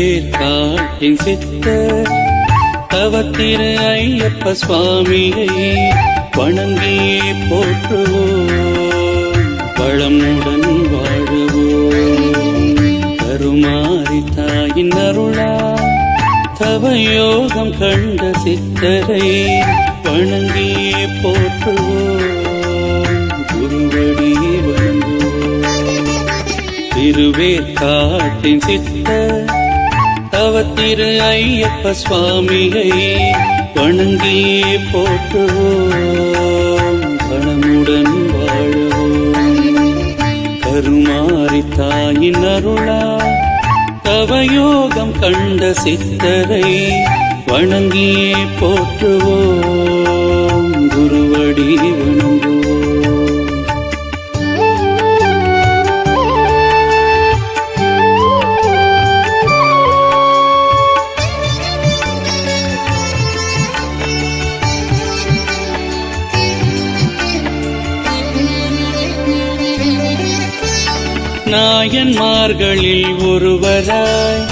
திருவேற்காட்டின் சித்தர் தவத்திரு ஐயப்ப சுவாமியை வணங்கியே போற்றுவோம், வளமுடன் வாழுவோம். கருமாரி தாயின் அருளா தவயோகம் கண்ட சித்தரை வணங்கியே போற்றுவோம், குருவடி வணங்குவோம். திருவேற்காட்டின் சித்தர் தவத்திரு ஐயப்ப சுவாமியை வணங்கியே போற்றுவோம், வளமுடன் வாழுவோம். கருமாரி தாயின் அருளா தவயோகம் கண்ட சித்தரை வணங்கியே போற்றுவோம், குருவடி வணங்குவோம். நாயன்மார்களில் ஒருவராய்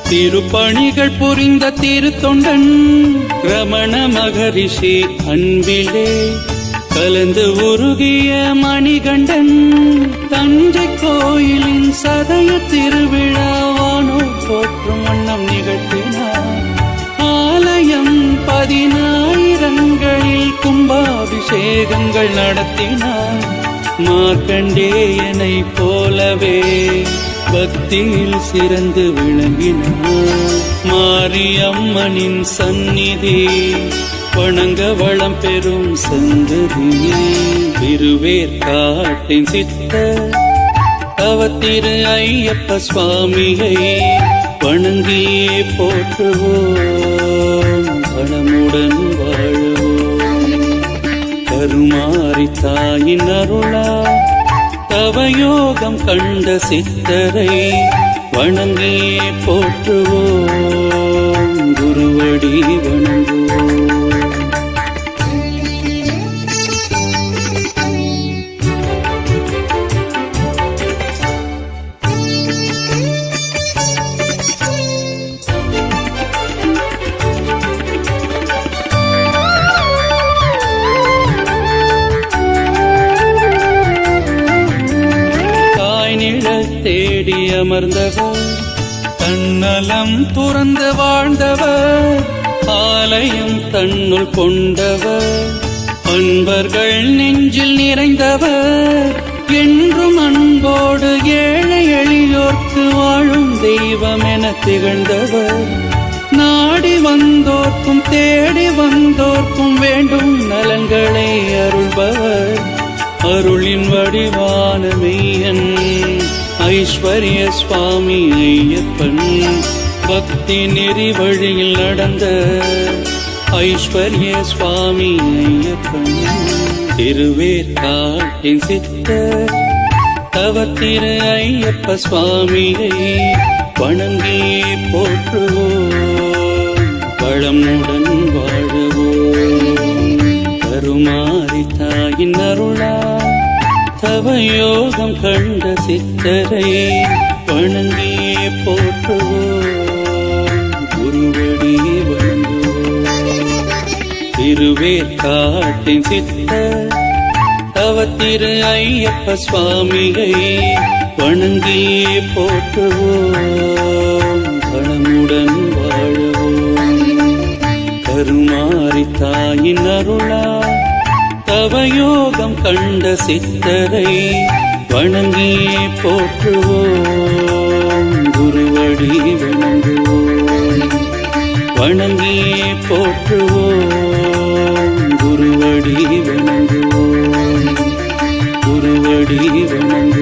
திருப்பணிகள் புரிந்த திருத்தொண்டன் ரமண மகரிஷி அன்பிலே கலந்து உருகிய மணிகண்டன் தஞ்சை கோயிலின் சதய திருவிழாவானோ போற்றும் வண்ணம் நிகழ்த்தினார். ஆலயம் 10,000ங்களில் கும்பாபிஷேகங்கள் நடத்தினார். மார்க்கண்டேயனை போலவே பக்தியில் சிறந்து விளங்கினார். மாரியம்மனின் சந்நிதி வணங்க வளம் பெறும் சந்ததி. திருவேற்காட்டின் சித்தர் தவத்திரு ஐயப்ப சுவாமியை வணங்கியே போற்றுவோம், வளமுடன் வாழுவோம். கருமாரி தாயின் அருளா தவயோகம் கண்ட சித்தரை வணங்கியே போற்றுவோம், குருவடி வணங்குவோம். தேடி அமர்ந்தவர், தன்னலம் துறந்து வாழ்ந்தவர், ஆலயம் தன்னுள் கொண்டவர், அன்பர்கள் நெஞ்சில் நிறைந்தவர், என்றும் அன்போடு ஏழை எளியோர்க்கு வாழும் தெய்வம் என திகழ்ந்தவர். நாடி வந்தோர்க்கும் தேடி வந்தோர்க்கும் வேண்டும் நலன்களை அருள்பவர், அருளின் வடிவான மெய்யன் ஐஸ்வர்ய சுவாமி ஐயப்பன். பக்தி நெறி வழியில் நடந்த ஐஸ்வர்ய சுவாமி ஐயப்பன். திருவேற்காட்டின் சித்தர் தவத்திரு ஐயப்ப சுவாமியை வணங்கியே போற்றுவோம், வளமுடன் வாழுவோம். கருமாரி தாயின் அருளா தவயோகம் கண்ட சித்தரை வணங்கியே போற்றுவோம், குருவடி வணங்குவோம். திருவேற்காட்டின் சித்தர் தவத்திரு ஐயப்ப சுவாமியை வணங்கியே போற்றுவோம், வளமுடன் வாழுவோம். கருமாரி தாயின் அருளா தவயோகம் கண்ட சித்தரை வணங்கியே போற்றுவோம், குருவடி வணங்குவோம். வணங்கியே போற்றுவோம், குருவடி வணங்குவோம், குருவடி வணங்குவோம்.